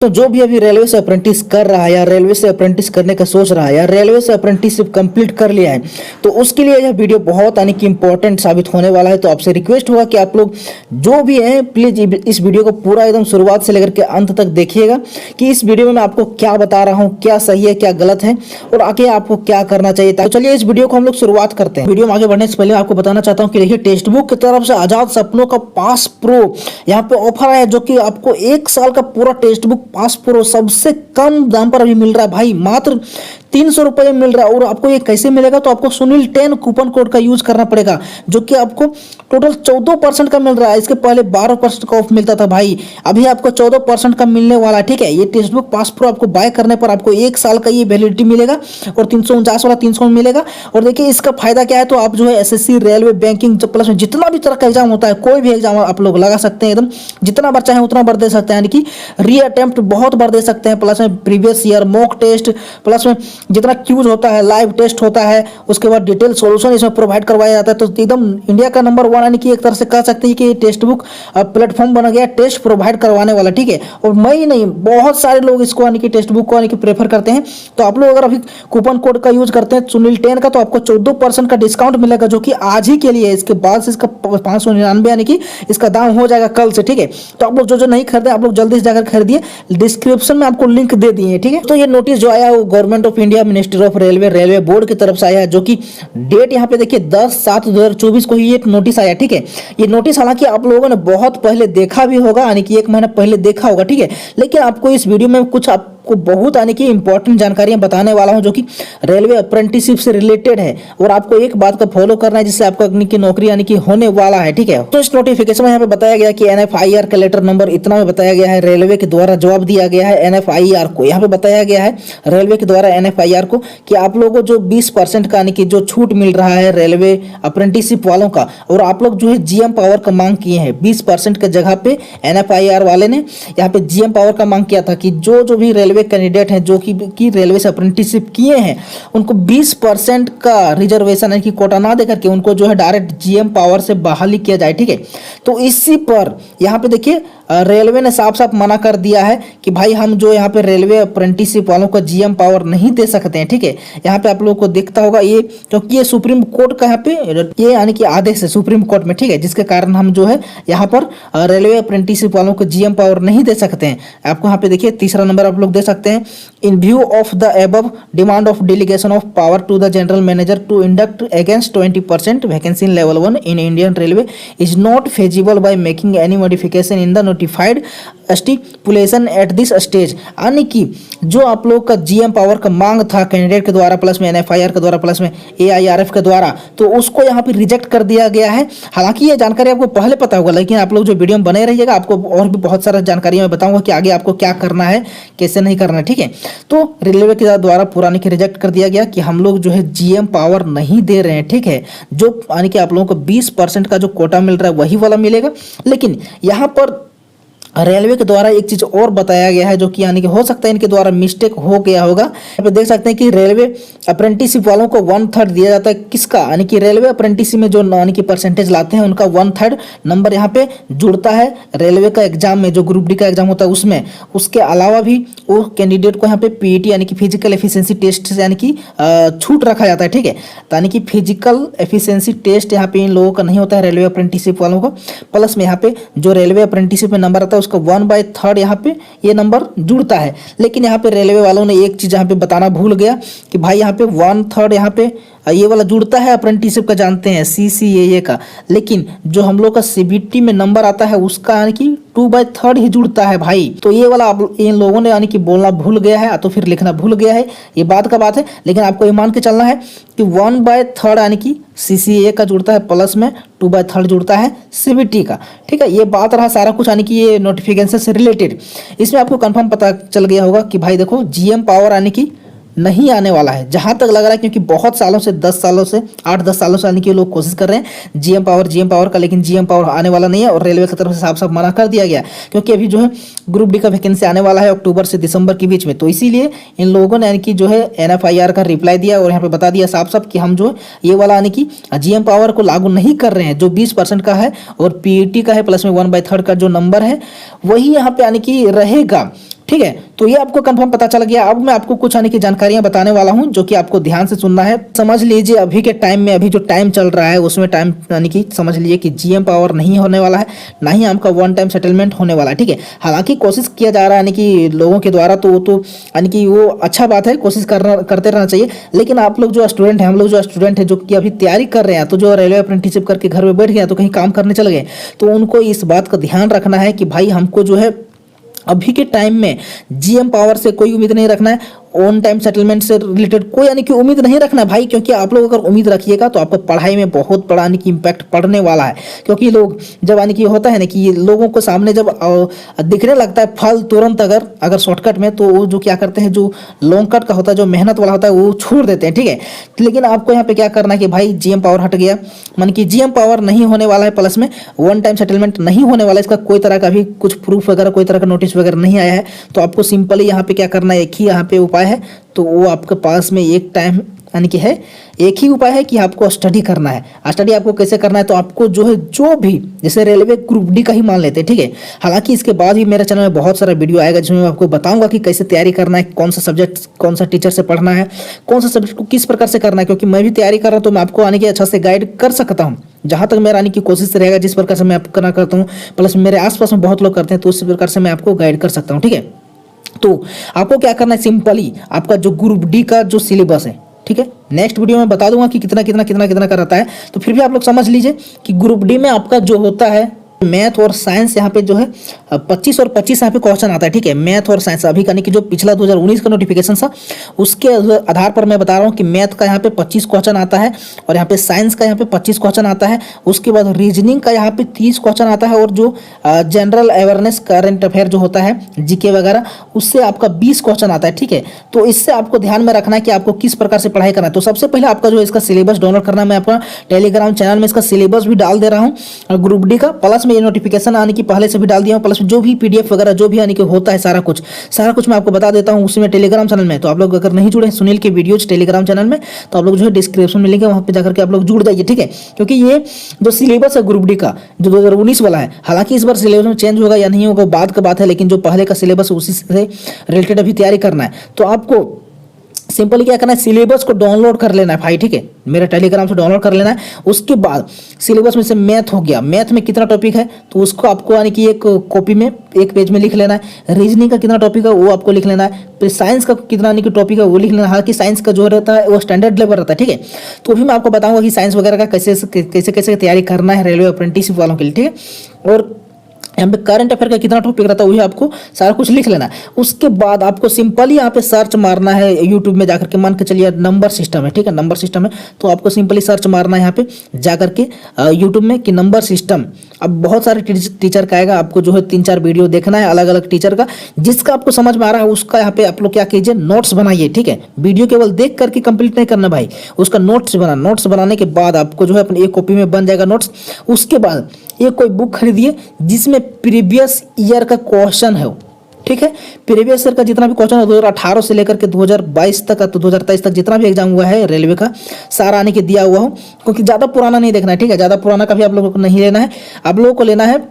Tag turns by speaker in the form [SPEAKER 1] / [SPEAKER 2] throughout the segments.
[SPEAKER 1] तो जो भी अभी रेलवे से अप्रेंटिस कर रहा है या रेलवे से अप्रेंटिस करने का सोच रहा है या रेलवे से अप्रेंटिसशिप कंप्लीट कर लिया है, तो उसके लिए यह वीडियो बहुत यानी कि इंपॉर्टेंट साबित होने वाला है। तो आपसे रिक्वेस्ट होगा कि आप लोग जो भी हैं प्लीज इस वीडियो को पूरा एकदम शुरुआत से लेकर के अंत तक देखिएगा कि इस वीडियो में मैं आपको क्या बता रहा हूँ, क्या सही है क्या गलत है और आगे आपको क्या करना चाहिए। तो चलिए इस वीडियो को हम लोग शुरुआत करते हैं। वीडियो में आगे बढ़ने से पहले आपको बताना चाहता हूँ कि देखिए टेक्स्ट बुक की तरफ से आजाद सपनों का पास प्रो यहाँ पे ऑफर है, जो कि आपको 1 साल का पूरा टेक्स्ट बुक पास प्रो सबसे कम दाम पर अभी मिल रहा है भाई, मात्र 300 रुपए में मिल रहा है। और आपको ये कैसे मिलेगा, तो आपको सुनील 10 कूपन कोड का यूज करना पड़ेगा, जो कि आपको टोटल 14% का मिल रहा है। इसके पहले 12% का ऑफ मिलता था भाई, अभी आपको 14% का मिलने वाला है। ठीक है, ये टेक्स्ट बुक पास प्रो आपको बाय करने पर आपको 1 साल का ये वैलिडिटी मिलेगा और 349 वाला 300 में मिलेगा। और देखिए इसका फायदा क्या है, तो आप जो है एसएससी, रेलवे, बैंकिंग प्लस में जितना भी तरह का एग्जाम होता है, कोई भी एग्जाम आप लोग लगा सकते हैं, एकदम जितना बार चाहे उतना बार दे सकते हैं, यानी कि री अटेम्प्ट बहुत बार दे सकते हैं। प्लस में previous year mock test, plus में जितना क्यूज होता है, लाइव टेस्ट होता है, उसके बाद डिटेल सॉल्यूशन इसमें प्रोवाइड करवाया जाता है। तो एकदम इंडिया का नंबर 1 यानी कि एक तरह से कह सकते हैं कि टेक्स्ट बुक प्लेटफॉर्म बना गया टेस्ट प्रोवाइड करवाने वाला। ठीक है, और मैं ही नहीं, बहुत सारे लोग इसको यानी कि टेक्स्ट बुक को यानी कि प्रेफर करते हैं। तो आप लोग अगर अभी कूपन कोड का यूज करते हैं सुनील 10 का, तो आपको 14% का डिस्काउंट मिलेगा, जो कि आज ही के लिए। इसके बाद से इसका 599 यानी कि इसका दाम हो जाएगा कल से। ठीक है, तो आप लोग जो नहीं खरीदे आप लोग जल्दी से जाकर खरीदिए, डिस्क्रिप्शन में आपको लिंक दे दिए। ठीक है, तो ये नोटिस जो आया वो government of India, ministry of railway board की तरफ से आया है, जो कि डेट यहाँ पे देखिए 10/7/2024 को ही एक नोटिस आया। ठीक है, ये नोटिस हालांकि आप लोगों ने बहुत पहले देखा भी होगा, यानी कि 1 महीना पहले देखा होगा। ठीक है, लेकिन आपको इस वीडियो में कुछ आपको बहुत यानी कि इंपॉर्टेंट जानकारियां बताने वाला हूं, जो कि रेलवे अप्रेंटिसशिप से रिलेटेड है और आपको एक बात का फॉलो करना है, जिससे आपको अग्नि की नौकरी यानी कि होने वाला है। ठीक है, तो इस नोटिफिकेशन में यहाँ पे बताया गया कि एनएफआईआर का लेटर नंबर इतना में बताया गया है, रेलवे के द्वारा जवाब दिया गया है एनएफआईआर को। यहाँ पे बताया गया है रेलवे के द्वारा एनएफआईआर को कि आप लोगों को जो 20% का यानी कि जो छूट मिल रहा है रेलवे अप्रेंटिसशिप वालों का, और आप लोग जो है जीएम पावर का मांग किए हैं 20% के जगह पे एनएफआईआर वाले ने यहाँ पे जीएम पावर का मांग किया था कि जो भी रेलवे कैंडिडेट हैं जो कि रेलवे से अप्रेंटिसशिप किए हैं, उनको 20% का रिजर्वेशन है कि कोटा ना देकर के उनको जो है डायरेक्ट जीएम पावर से बहाली किया जाए। ठीक है, तो इसी पर यहाँ पे देखिए रेलवे ने साफ साफ मना कर दिया है कि भाई हम जो यहाँ पे रेलवे अप्रेंटिसशिप वालों को जीएम पावर नहीं दे सकते हैं। ठीक है, यहाँ पे आप लोगों को दिखता होगा ये, क्योंकि ये सुप्रीम कोर्ट का यहाँ पे ये यानी कि आदेश है सुप्रीम कोर्ट में। ठीक है, जिसके कारण हम जो है यहाँ पर रेलवे अप्रेंटिसशिप वालों को जीएम पावर नहीं दे सकते हैं। आपको यहाँ पे देखिए तीसरा नंबर आप लोग दे सकते हैं, in view of the above demand of delegation of power to the general manager to induct against 20% vacancy in level 1 in Indian railway is not feasible by making any modification in the notified stipulation at this stage. यानी कि जो आप लोग का GM power का मांग था candidate के द्वारा, प्लस में एनएफआईआर के द्वारा, प्लस में एआईआरएफ के द्वारा, तो उसको यहाँ पे रिजेक्ट कर दिया गया है। हालांकि ये जानकारी आपको पहले पता होगा, लेकिन आप लोग जो वीडियो में बने रहिएगा, आपको और भी बहुत सारा जानकारी मैं बताऊंगा कि आगे आपको क्या करना है कैसे नहीं करना है। ठीक है, तो रेलवे के द्वारा पुराने की रिजेक्ट कर दिया गया कि हम लोग जो है जीएम पावर नहीं दे रहे हैं। ठीक है, जो यानी कि आप लोगों को 20% का जो कोटा मिल रहा है वही वाला मिलेगा। लेकिन यहाँ पर रेलवे के द्वारा एक चीज और बताया गया है, जो कि यानी कि हो सकता है इनके द्वारा मिस्टेक हो गया होगा। यहाँ पे देख सकते हैं कि रेलवे अप्रेंटिसशिप वालों को 1/3 दिया जाता है, किसका, यानी कि रेलवे अप्रेंटिसशिप में जो यानी कि परसेंटेज लाते हैं उनका 1/3 नंबर यहाँ पे जुड़ता है रेलवे का एग्जाम में, जो ग्रुप डी का एग्जाम होता है उसमें। उसके अलावा भी वो कैंडिडेट को यहाँ पे पीईटी यानी कि फिजिकल एफिशिएंसी टेस्ट से यानी कि छूट रखा जाता है। ठीक है, तो यानी कि फिजिकल एफिशिएंसी टेस्ट यहाँ पे इन लोगों का नहीं होता है रेलवे अप्रेंटिसशिप वालों को। प्लस में यहाँ पे जो रेलवे अप्रेंटिसशिप में नंबर आता है उसका 1/3 यहाँ पे ये नंबर जुड़ता है। लेकिन यहाँ पे रेलवे वालों ने एक चीज यहाँ पे बताना भूल गया कि भाई यहाँ पे 1/3 यहाँ पे ये वाला जुड़ता है अप्रेंटिसशिप का, जानते हैं सीसीएए का, लेकिन जो हम लोग का सीबीटी में नंबर आता है उसका यानी कि 2/3 ही जुड़ता है भाई। तो ये वाला इन लोगों ने यानी कि बोलना भूल गया है, तो फिर लिखना भूल गया है, ये बात का बात है। लेकिन आपको ये मान के चलना है कि 1/3 यानी कि सीसीए का जुड़ता है, प्लस में 2/3 जुड़ता है सीबीटी का। ठीक है, ये बात रहा सारा कुछ यानी कि ये नोटिफिकेशन से रिलेटेड। इसमें आपको कंफर्म पता चल गया होगा कि भाई देखो जीएम पावर यानी कि नहीं आने वाला है, जहां तक लग रहा है, क्योंकि बहुत सालों से 10 सालों से 8-10 सालों से आने के लोग कोशिश कर रहे हैं जीएम पावर का, लेकिन जीएम पावर आने वाला नहीं है और रेलवे की तरफ से साफ साफ मना कर दिया गया, क्योंकि अभी जो है ग्रुप डी का वैकेंसी आने वाला है अक्टूबर से दिसंबर के बीच में। तो इसीलिए इन लोगों ने यानी कि जो है एनएफआईआर का रिप्लाई दिया और यहाँ पे बता दिया साफ साफ कि हम जो है ये वाला यानी कि जीएम पावर को लागू नहीं कर रहे हैं, जो 20% का है और पीईटी का है, प्लस में 1/3 का जो नंबर है वही यहाँ पे यानी कि रहेगा। ठीक है, तो ये आपको कंफर्म पता चल गया। अब मैं आपको कुछ यानी कि जानकारियां बताने वाला हूं जो कि आपको ध्यान से सुनना है। समझ लीजिए अभी के टाइम में, अभी जो टाइम चल रहा है उसमें टाइम यानी कि समझ लीजिए कि जीएम पावर नहीं होने वाला है, ना ही आपका वन टाइम सेटलमेंट होने वाला है। ठीक है, हालांकि कोशिश किया जा रहा है यानी कि लोगों के द्वारा, तो यानी कि वो अच्छा बात है, कोशिश करते रहना चाहिए। लेकिन आप लोग जो स्टूडेंट हैं, हम लोग जो स्टूडेंट हैं जो कि अभी तैयारी कर रहे हैं, तो जो रेलवे अप्रेंटिसशिप करके घर में बैठ गए तो कहीं काम करने चले गए, तो उनको इस बात का ध्यान रखना है कि भाई हमको जो है अभी के टाइम में जीएम पावर से कोई उम्मीद नहीं रखना है, ऑन टाइम सेटलमेंट से रिलेटेड कोई यानी कि उम्मीद नहीं रखना भाई। क्योंकि आप लोग अगर उम्मीद रखिएगा तो आपको पढ़ाई में बहुत बड़ा यानी कि इम्पैक्ट पड़ने वाला है। क्योंकि लोग जब यानी कि होता है ना कि लोगों को सामने जब दिखने लगता है फल तुरंत, अगर शॉर्टकट में, तो वो जो क्या करते हैं, जो लॉन्ग कट का होता है, जो मेहनत वाला होता है, वो छोड़ देते हैं। ठीक है, लेकिन आपको यहाँ पे क्या करना है कि भाई जीएम पावर हट गया, मान कि जीएम पावर नहीं होने वाला है, प्लस में वन टाइम सेटलमेंट नहीं होने वाला है, इसका कोई तरह का भी कुछ प्रूफ वगैरह, कोई तरह का नोटिस वगैरह नहीं आया है। तो आपको सिंपली यहाँ पे क्या करना है, एक ही यहाँ पे उपाय है, तो वो आपके पास में एक टाइम यानी कि है, एक ही उपाय है कि आपको स्टडी करना है। स्टडी आपको कैसे करना है, तो आपको जो है, जो भी जैसे रेलवे ग्रुप डी का ही मान लेते हैं। ठीक है, हालांकि इसके बाद भी मेरे चैनल में बहुत सारा वीडियो आएगा जिसमें मैं आपको बताऊंगा कि कैसे तैयारी करना है, कौन सा सब्जेक्ट कौन सा टीचर से पढ़ना है, कौन सा सब्जेक्ट को किस प्रकार से करना है। क्योंकि मैं भी तैयारी कर रहा हूँ तो मैं आपको आने की अच्छा से गाइड कर सकता हूँ, जहां तक मेरा आने की कोशिश रहेगा, जिस प्रकार से मैं आपको करना करता हूँ, प्लस मेरे आसपास में बहुत लोग करते हैं, तो उस प्रकार से मैं आपको गाइड कर सकता हूँ। ठीक है, तो आपको क्या करना है, सिंपली आपका जो ग्रुप डी का जो सिलेबस है, ठीक है, नेक्स्ट वीडियो में बता दूंगा कि कितना कितना कितना कितना का रहता है। तो फिर भी आप लोग समझ लीजिए कि ग्रुप डी में आपका जो होता है मैथ और साइंस, यहाँ पे जो है 25 और 25 यहाँ पे क्वेश्चन आता है। ठीक है, मैथ और साइंस अभी करने की जो पिछला 2019 का नोटिफिकेशन था उसके आधार पर मैं बता रहा हूँ कि मैथ का यहाँ पे 25 क्वेश्चन आता है, और यहाँ पे साइंस का यहाँ पे 25 क्वेश्चन आता है। उसके बाद रीजनिंग का यहाँ पे 30 क्वेश्चन आता है, और जो जनरल अवेयरनेस करंट अफेयर जो होता है, जीके वगैरह, उससे आपका 20 क्वेश्चन आता है। ठीक है, तो इससे आपको ध्यान में रखना है कि आपको किस प्रकार से पढ़ाई करना है। तो सबसे पहले आपका जो इसका सिलेबस डाउनलोड करना है, मैं आपका टेलीग्राम चैनल में इसका सिलेबस भी डाल दे रहा हूँ ग्रुप डी का, प्लस में ये नोटिफिकेशन आने की पहले से भी डाल दिया हूं, प्लस जो भी पीडीएफ वगैरह जो भी आने की होता है, सारा कुछ मैं आपको बता देता हूं उसी में टेलीग्राम चैनल में। तो आप लोग अगर नहीं जुड़े सुनील के वीडियोज टेलीग्राम चैनल में, तो आप लोग जो है डिस्क्रिप्शन में लिंक है, वहां पे जाकर के आप लोग जुड़ जाइए। ठीक है, क्योंकि ये जो सिलेबस है ग्रुप डी का जो 2019 वाला है, हालांकि इस बार सिलेबस में चेंज होगा या नहीं होगा बाद का बात है, लेकिन जो पहले का सिलेबस है उसी से रिलेटेड अभी तैयारी करना है। तो आपको सिंपली क्या करना है, सिलेबस को डाउनलोड कर लेना है भाई। ठीक है, मेरा टेलीग्राम से डाउनलोड कर लेना है। उसके बाद सिलेबस में से मैथ हो गया, मैथ में कितना टॉपिक है तो उसको आपको यानी कि एक कॉपी में एक पेज में लिख लेना है। रीजनिंग का कितना टॉपिक है वो आपको लिख लेना है। फिर साइंस का कितना यानी कि टॉपिक है वो लिख लेना है। हालांकि साइंस का जो रहता है वो स्टैंडर्ड लेवल रहता है। ठीक है, तो भी मैं आपको बताऊंगा कि साइंस वगैरह का कैसे तैयारी करना है रेलवे अप्रेंटिसशिप वालों के लिए। ठीक है, और यहाँ पे करंट अफेयर का कितना टॉपिक रहता है वही आपको सारा कुछ लिख लेना है। उसके बाद आपको सिंपली यहाँ पे सर्च मारना है यूट्यूब में जाकर के, मान के चलिए नंबर सिस्टम है। ठीक है, नंबर सिस्टम है तो आपको सिंपली सर्च मारना है यहाँ पे जाकर के यूट्यूब में कि नंबर सिस्टम। अब बहुत सारे टीचर का आएगा, आपको जो है 3-4 वीडियो देखना है अलग अलग टीचर का, जिसका आपको समझ में आ रहा है उसका यहाँ पे आप लोग क्या कीजिए, नोट्स बनाइए। ठीक है, वीडियो केवल देख करके कंप्लीट नहीं करना भाई, उसका नोट्स बनाने के बाद आपको जो है अपनी एक कॉपी में बन जाएगा नोट्स। उसके बाद एक कोई बुक खरीदिए जिसमें प्रीवियस ईयर का क्वेश्चन है। ठीक है, प्रीवियस ईयर का जितना भी क्वेश्चन है 2018 से लेकर के 2022 तक, तो 2023 तक जितना भी एग्जाम हुआ है रेलवे का सारा आने के दिया हुआ हो, क्योंकि ज़्यादा पुराना नहीं देखना है। ठीक है, ज़्यादा पुराना का भी आप लोगों को नहीं लेना है, आप लोगों को लेना है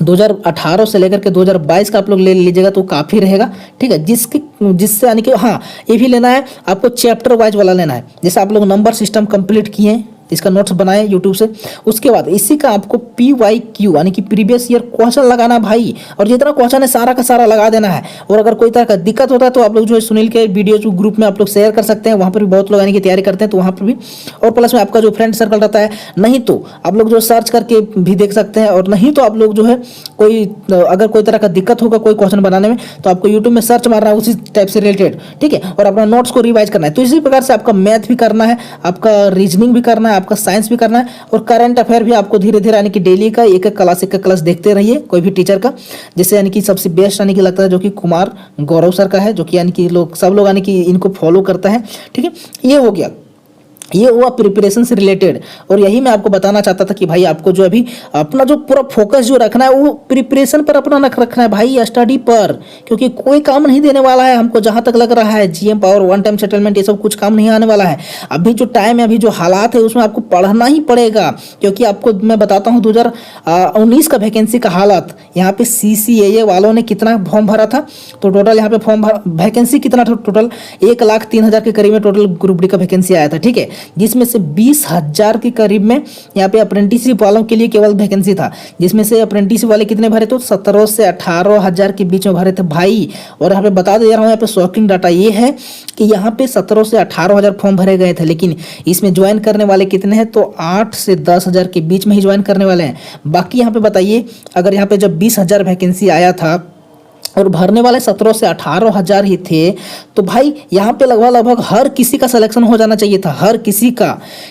[SPEAKER 1] 2018 से लेकर के 2022 का आप लोग ले लीजिएगा तो काफ़ी रहेगा। ठीक है, जिससे यानी कि हाँ ये भी लेना है आपको, चैप्टर वाइज वाला लेना है। जैसे आप लोग नंबर सिस्टम कंप्लीट किए, इसका नोट्स बनाए यूट्यूब से, उसके बाद इसी का आपको PYQ यानी कि प्रीवियस ईयर क्वेश्चन लगाना भाई, और जितना क्वेश्चन है सारा का सारा लगा देना है। और अगर कोई तरह का दिक्कत होता है तो आप लोग जो है सुनील के वीडियो जो ग्रुप में आप लोग शेयर कर सकते हैं, वहाँ पर भी बहुत लोग यानी कि तैयारी करते हैं, तो वहाँ पर भी, और प्लस में आपका जो फ्रेंड सर्कल रहता है, नहीं तो आप लोग जो सर्च करके भी देख सकते हैं, और नहीं तो आप लोग जो है अगर कोई तरह का दिक्कत होगा कोई क्वेश्चन बनाने में तो आपको यूट्यूब में सर्च मारना है उसी टाइप से रिलेटेड। ठीक है, और अपना नोट्स को रिवाइज करना है। तो इसी प्रकार से आपका मैथ भी करना है, आपका रीजनिंग भी करना है, आपका साइंस भी करना है, और करंट अफेयर भी आपको धीरे धीरे यानी कि डेली का एक क्लास देखते रहिए कोई भी टीचर का। जैसे यानी कि सबसे बेस्ट यानी कि लगता है जो कि कुमार गौरव सर का है, जो कि यानी कि सब लोग यानी कि इनको फॉलो करता है। ठीक है, ये हो गया। ये हुआ प्रिपरेशन से रिलेटेड। और यही मैं आपको बताना चाहता था कि भाई आपको जो अभी अपना जो पूरा फोकस जो रखना है वो प्रिपरेशन पर अपना रखना है भाई, स्टडी पर, क्योंकि कोई काम नहीं देने वाला है हमको जहां तक लग रहा है। GM power, one time settlement, ये सब कुछ काम नहीं आने वाला है। अभी जो टाइम है, अभी जो हालात है, उसमें आपको पढ़ना ही पड़ेगा। क्योंकि आपको मैं बताता हूँ 2019 का वैकेंसी का हालत। यहाँ पे CCAA वालों ने कितना फॉर्म भरा था, तो टोटल यहाँ पे फॉर्म वैकेंसी कितना था, टोटल 1,03,000 के करीब में टोटल ग्रुप डी का वैकेंसी आया था, ठीक है। जिसमें से 20,000 के करीब में यहाँ पे अप्रेंटिसशिप वालों के लिए केवल वैकेंसी था, जिसमें से अप्रेंटिसशिप वाले कितने भरे थे, 17 से 18,000 के बीच में भरे थे भाई। और यहाँ पे बता दे रहा हूँ, यहाँ पे शॉकिंग डाटा ये है कि यहाँ पे 17 से 18,000 फॉर्म भरे गए थे, लेकिन इसमें ज्वाइन करने वाले कितने हैं, तो 8 से 10,000 के बीच में ही ज्वाइन करने वाले हैं। बाकी यहाँ पे बताइए, अगर यहाँ पे जब 20,000 वैकेंसी आया था और भरने वाले 17 से 18,000 ही थे, तो भाई यहाँ पे लगभग हर किसी का सिलेक्शन हो जाना चाहिए था, हर किसी का।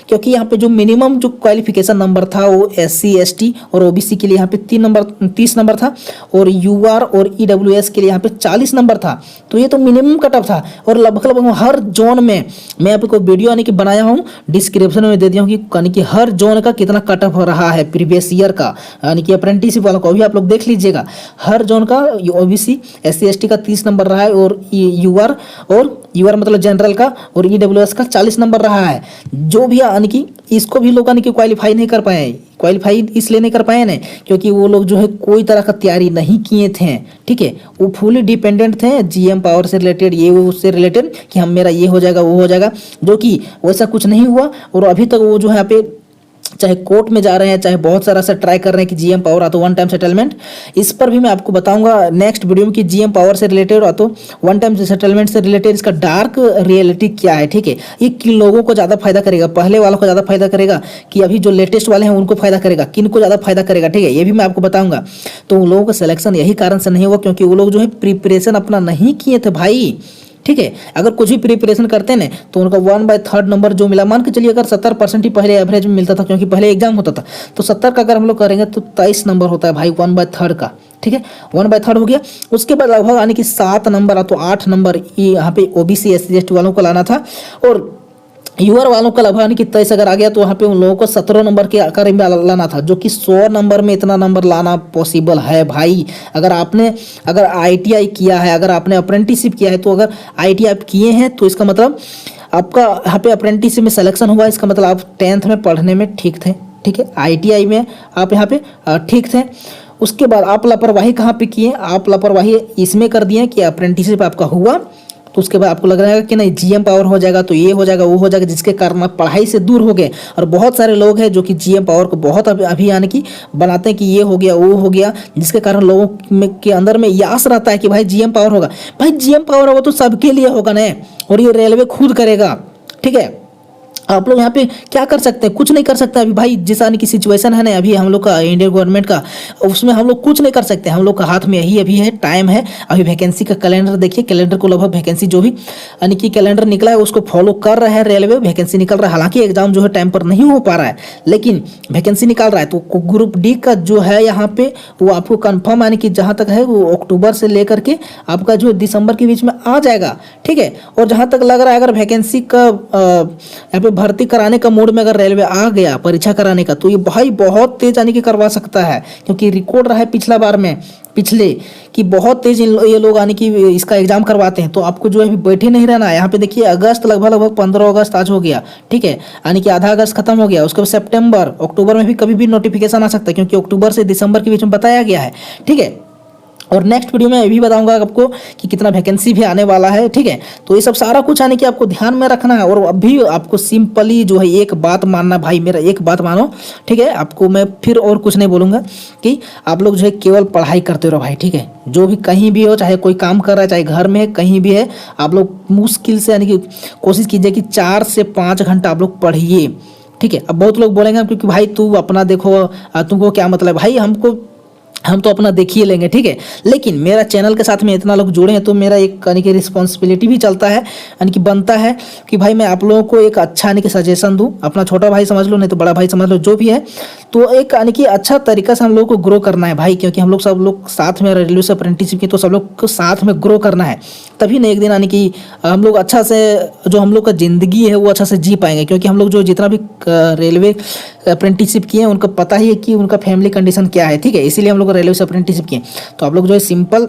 [SPEAKER 1] क्योंकि यहाँ पे जो मिनिमम जो क्वालिफिकेशन नंबर था वो SC ST और OBC के लिए यहाँ पे 30 नंबर था, और UR और EWS के लिए यहाँ पे 40 नंबर था। तो ये तो मिनिमम कट ऑफ था। और लगभग हर जोन में मैं आपको वीडियो यानी कि बनाया हूँ, डिस्क्रिप्शन में दे दिया हूँ कि यानी कि हर जोन का कितना कट ऑफ रहा है प्रीवियस ईयर का, यानी कि अप्रेंटिसशिप वालों को भी आप लोग देख लीजिएगा। हर जोन का OBC SC ST का 30 नंबर रहा है, और UR मतलब जनरल का, और EWS का 40 नंबर रहा है। जो भी यानी कि इसको भी लोग यानी कि क्वालिफाई नहीं कर पाए। क्वालिफाई इसलिए नहीं कर पाए ना, क्योंकि वो लोग जो है कोई तरह का तैयारी नहीं किए थे, ठीक है। वो फुली डिपेंडेंट थे जीएम पावर से रिलेटेड, ये उससे रिलेटेड कि हम मेरा ये हो जाएगा वो हो जाएगा, जो कि वैसा कुछ नहीं हुआ। और अभी तक वो जो है यहाँ पे चाहे कोर्ट में जा रहे हैं, चाहे बहुत सारा सा ट्राई कर रहे हैं कि जीएम पावर तो वन टाइम सेटलमेंट। इस पर भी मैं आपको बताऊंगा नेक्स्ट वीडियो में कि जीएम पावर से रिलेटेड तो वन टाइम सेटलमेंट से रिलेटेड इसका डार्क रियलिटी क्या है, ठीक है। ये किन लोगों को ज़्यादा फायदा करेगा, पहले वालों को ज़्यादा फायदा करेगा कि अभी जो लेटेस्ट वाले हैं उनको फायदा करेगा, किन को ज़्यादा फायदा करेगा, ठीक है। ये भी मैं आपको बताऊंगा। तो उन लोगों का सिलेक्शन यही कारण से नहीं हुआ क्योंकि वो लोग जो है प्रिपरेशन अपना नहीं किए थे भाई, ठीक है। अगर कुछ भी प्रिपरेशन करते ना तो उनका 1/3 नंबर जो मिला, मान के चलिए अगर 70% ही पहले एवरेज में मिलता था, क्योंकि पहले एग्जाम होता था, तो 70 का अगर हम लोग करेंगे तो 23 नंबर होता है भाई 1/3 का, ठीक है। 1/3 हो गया। उसके बाद लगभग यानी कि 7 नंबर तो 8 नंबर यहाँ पे OBC SC ST वालों को लाना था, और UR वालों का लगभग यानी कि 23 अगर आ गया तो वहाँ पे उन लोगों को 17 नंबर के आकार में लाना था, जो कि 100 नंबर में इतना नंबर लाना पॉसिबल है भाई। अगर ITI किया है, अगर आपने अप्रेंटिसशिप किया है, तो अगर ITI आप किए हैं तो इसका मतलब आपका यहाँ पे अप्रेंटिसशिप में सिलेक्शन हुआ, इसका मतलब आप 10th में पढ़ने में ठीक थे, ठीक है। ITI में आप यहाँ पे ठीक थे। उसके बाद आप लापरवाही कहाँ पे किए, आप लापरवाही इसमें कर दिए कि अप्रेंटिसशिप आपका हुआ, तो उसके बाद आपको लग रहा है कि नहीं जीएम पावर हो जाएगा, तो ये हो जाएगा वो हो जाएगा, जिसके कारण आप पढ़ाई से दूर हो गए। और बहुत सारे लोग हैं जो कि जीएम पावर को बहुत अभी यानी कि बनाते हैं कि ये हो गया वो हो गया, जिसके कारण लोगों में के अंदर में यास रहता है कि भाई जीएम पावर होगा। भाई जीएम पावर होगा तो सबके लिए होगा ना, और ये रेलवे खुद करेगा, ठीक है। आप लोग यहाँ पे क्या कर सकते हैं, कुछ नहीं कर सकते अभी भाई। जिस आने की सिचुएशन है ना अभी हम लोग का इंडियन गवर्नमेंट का, उसमें हम लोग कुछ नहीं कर सकते। हम लोग का हाथ में यही अभी है, टाइम है। अभी वैकेंसी का कैलेंडर देखिए, कैलेंडर को लगभग वैकेंसी जो भी यानी कि कैलेंडर निकला है उसको फॉलो कर रहा है रेलवे, वैकेंसी निकल रहा है। हालांकि एग्जाम जो है टाइम पर नहीं हो पा रहा है, लेकिन वैकेंसी निकाल रहा है। तो ग्रुप डी का जो है यहाँ पे वो आपको कन्फर्म यानी कि जहाँ तक है वो अक्टूबर से लेकर के आपका जो दिसंबर के बीच में आ जाएगा, ठीक है। और जहाँ तक लग रहा है अगर वैकेंसी का यहाँ पे भर्ती कराने का मोड में अगर रेलवे आ गया परीक्षा कराने का, तो ये भाई बहुत तेज यानी कि करवा सकता है, क्योंकि रिकॉर्ड रहा है पिछला बार में पिछले कि बहुत तेज ये लोग आने की इसका एग्जाम करवाते हैं। तो आपको जो है बैठे नहीं रहना है। यहाँ पे देखिए अगस्त लगभग 15 अगस्त आज हो गया, ठीक है, यानी कि आधा अगस्त खत्म हो गया। उसके बाद सितंबर अक्टूबर में भी कभी भी नोटिफिकेशन आ सकता है, क्योंकि अक्टूबर से दिसंबर के बीच में बताया गया है, ठीक है। और नेक्स्ट वीडियो में ये भी बताऊंगा आपको कि कितना वैकेंसी भी आने वाला है, ठीक है। तो ये सब सारा कुछ आने की आपको ध्यान में रखना है। और अभी आपको सिंपली जो है एक बात मानना भाई, मेरा एक बात मानो, ठीक है। आपको मैं फिर और कुछ नहीं बोलूँगा कि आप लोग जो है केवल पढ़ाई करते रहो भाई, ठीक है। जो भी कहीं भी हो, चाहे कोई काम कर रहा है, चाहे घर में है, कहीं भी है, आप लोग मुश्किल से यानी कि कोशिश कीजिए कि 4 से 5 घंटा आप लोग पढ़िए, ठीक है। अब बहुत लोग बोलेंगे क्योंकि भाई तू अपना देखो, तुमको क्या मतलब भाई, हम तो अपना देख ही लेंगे, ठीक है। लेकिन मेरा चैनल के साथ में इतना लोग जुड़े हैं तो मेरा एक यानी कि रिस्पॉन्सिबिलिटी भी चलता है, यानी कि बनता है कि भाई मैं आप लोगों को एक अच्छा यानी कि सजेशन दूं। अपना छोटा भाई समझ लो, नहीं तो बड़ा भाई समझ लो, जो भी है। तो एक यानी कि अच्छा तरीका से हम लोग को ग्रो करना है भाई, क्योंकि हम लोग सब लोग साथ में रेलवे से अप्रेंटिसशिप की, तो सब लोग को साथ में ग्रो करना है। तभी ना एक दिन यानी कि हम लोग अच्छा से जो हम लोग का ज़िंदगी है वो अच्छा से जी पाएंगे। क्योंकि हम लोग जो जितना भी रेलवे अप्रेंटिसशिप किए हैं उनको पता ही है कि उनका फैमिली कंडीशन क्या है, ठीक है। इसीलिए हम लोग रेलवे से अप्रेंटिसशिप किए। तो आप लोग जो है सिंपल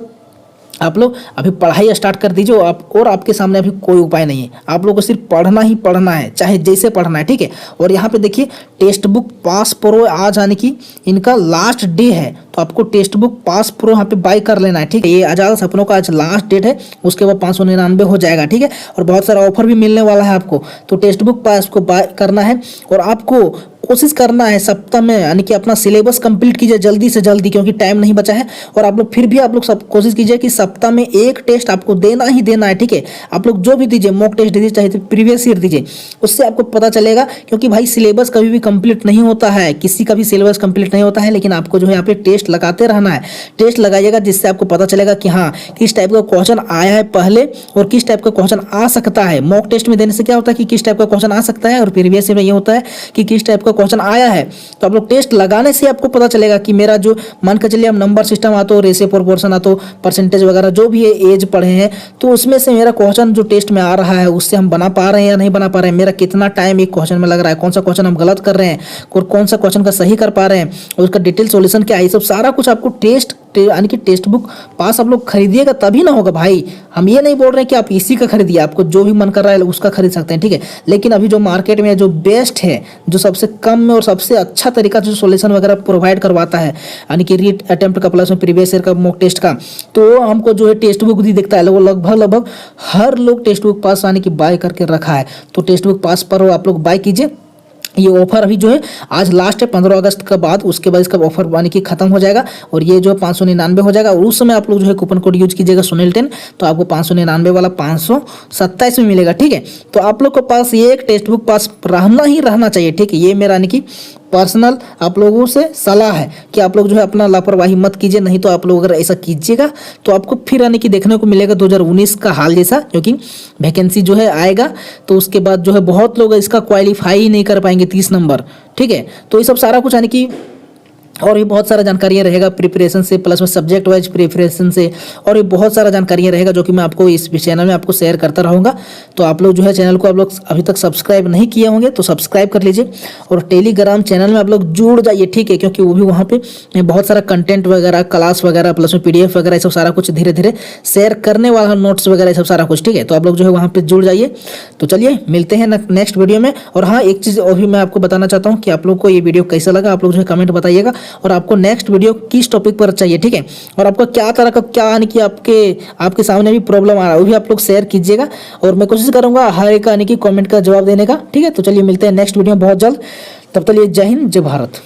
[SPEAKER 1] आप लोग अभी पढ़ाई स्टार्ट कर दीजिए। और आपके सामने अभी कोई उपाय नहीं है, आप लोग को सिर्फ पढ़ना ही पढ़ना है, चाहे जैसे पढ़ना है, ठीक है। और यहाँ पे देखिए टेक्स्ट बुक पास प्रो आज आने की इनका लास्ट डे है, तो आपको टेक्स्ट बुक पास प्रो यहाँ पे बाय कर लेना है, ठीक है। ये आज़ाद सपनों का आज लास्ट डेट है, उसके बाद 599 हो जाएगा, ठीक है। और बहुत सारा ऑफर भी मिलने वाला है आपको, तो टेक्स्ट बुक पास को बाय करना है। और आपको कोशिश करना है सप्ताह में यानी कि अपना सिलेबस कंप्लीट कीजिए जल्दी से जल्दी, क्योंकि टाइम नहीं बचा है। और आप लोग फिर भी आप लोग सब कोशिश कीजिए कि सप्ताह में एक टेस्ट आपको देना ही देना है, ठीक है। आप लोग जो भी दीजिए, मॉक टेस्ट दीजिए चाहे प्रीवियस ईयर दीजिए, उससे आपको पता चलेगा। क्योंकि भाई सिलेबस कभी भी कंप्लीट नहीं होता है, किसी का भी सिलेबस कंप्लीट नहीं होता है, लेकिन आपको जो है यहाँ पे टेस्ट लगाते रहना है। टेस्ट लगाइएगा जिससे आपको पता चलेगा कि हाँ किस टाइप का क्वेश्चन आया है पहले और किस टाइप का क्वेश्चन आ सकता है। मॉक टेस्ट में देने से क्या होता है कि किस टाइप का क्वेश्चन आ सकता है, और प्रीवियस ईयर में ये होता है कि किस टाइप का क्वेश्चन आया है। तो आप लोग टेस्ट लगाने से आपको पता चलेगा कि मेरा जो मान के चलिए हम नंबर सिस्टम आता हो, रेशियो प्रोपोर्शन आता हो, परसेंटेज वगैरह जो भी एज पढ़े हैं, तो उसमें से मेरा क्वेश्चन जो टेस्ट में आ रहा है उससे हम बना पा रहे हैं या नहीं बना पा रहे हैं, मेरा कितना टाइम एक क्वेश्चन में लग रहा है, कौन सा क्वेश्चन हम गलत कर रहे हैं और कौन सा क्वेश्चन का सही कर पा रहे हैं, और उसका डिटेल सॉल्यूशन क्या है, ये सब सारा कुछ आपको टेस्ट यानी कि टेक्स्ट बुक पास आप लोग खरीदिएगा तभी ना होगा भाई। हम ये नहीं बोल रहे हैं कि आप इसी का खरीदिए, आपको जो भी मन कर रहा है उसका खरीद सकते हैं, ठीक है। लेकिन अभी जो मार्केट में जो बेस्ट है, जो सबसे कम में और सबसे अच्छा तरीका जो सॉल्यूशन वगैरह प्रोवाइड करवाता है, यानी कि रीट अटेम्प्ट का प्लस में प्रीवियस ईयर का मॉक टेस्ट का, तो हमको जो है टेक्स्ट बुक भी दिखता है। वो लगभग हर लोग टेक्स्ट बुक पास यानी कि बाय करके रखा है। तो टेक्स्ट बुक पास पर आप लोग बाय कीजिए। ये ऑफर अभी जो है आज लास्ट है 15 अगस्त के बाद, उसके बाद इसका ऑफर यानी कि खत्म हो जाएगा और ये जो है 599 हो जाएगा। और उस समय आप लोग जो है कूपन कोड यूज कीजिएगा सुनील 10, तो आपको 599 वाला 527 में मिलेगा, ठीक है। तो आप लोग के पास ये एक टेक्स्ट बुक पास रहना ही रहना चाहिए, ठीक है। ये मेरा यानी कि पर्सनल आप लोगों से सलाह है कि आप लोग जो है अपना लापरवाही मत कीजिए। नहीं तो आप लोग अगर ऐसा कीजिएगा तो आपको फिर यानी कि देखने को मिलेगा 2019 का हाल जैसा, क्योंकि वैकेंसी जो है आएगा तो उसके बाद जो है बहुत लोग इसका क्वालिफाई ही नहीं कर पाएंगे 30 नंबर, ठीक है। तो ये सब सारा कुछ यानी कि और भी बहुत सारा जानकारियाँ रहेगा प्रिपरेशन से, प्लस में सब्जेक्ट वाइज प्रिपरेशन से, और ये बहुत सारा जानकारियाँ रहेगा जो कि मैं आपको इस चैनल में आपको शेयर करता रहूँगा। तो आप लोग जो है चैनल को आप लोग अभी तक सब्सक्राइब नहीं किए होंगे तो सब्सक्राइब कर लीजिए, और टेलीग्राम चैनल में आप लोग जुड़ जाइए, ठीक है। क्योंकि वो भी वहाँ पे बहुत सारा कंटेंट वगैरह, क्लास वगैरह, प्लस में PDF वगैरह, ये सब सारा कुछ धीरे धीरे शेयर करने वाला, नोट्स वगैरह, ये सब सारा कुछ, ठीक है। तो आप लोग जो है वहाँ पर जुड़ जाइए। तो चलिए मिलते हैं नेक्स्ट वीडियो में। और हाँ, एक चीज़ और भी मैं आपको बताना चाहता हूँ कि आप लोग को ये वीडियो कैसा लगा, आप लोग जो है कमेंट बताइएगा, और आपको नेक्स्ट वीडियो किस टॉपिक पर चाहिए, ठीक है। और आपका क्या तरह का क्या यानी कि आपके सामने भी प्रॉब्लम आ रहा है वो भी आप लोग शेयर कीजिएगा, और मैं कोशिश करूंगा हर एक यानी कि कमेंट का जवाब देने का, ठीक है। तो चलिए मिलते हैं नेक्स्ट वीडियो में बहुत जल्द। तब तक लिए जय हिंद, जय भारत।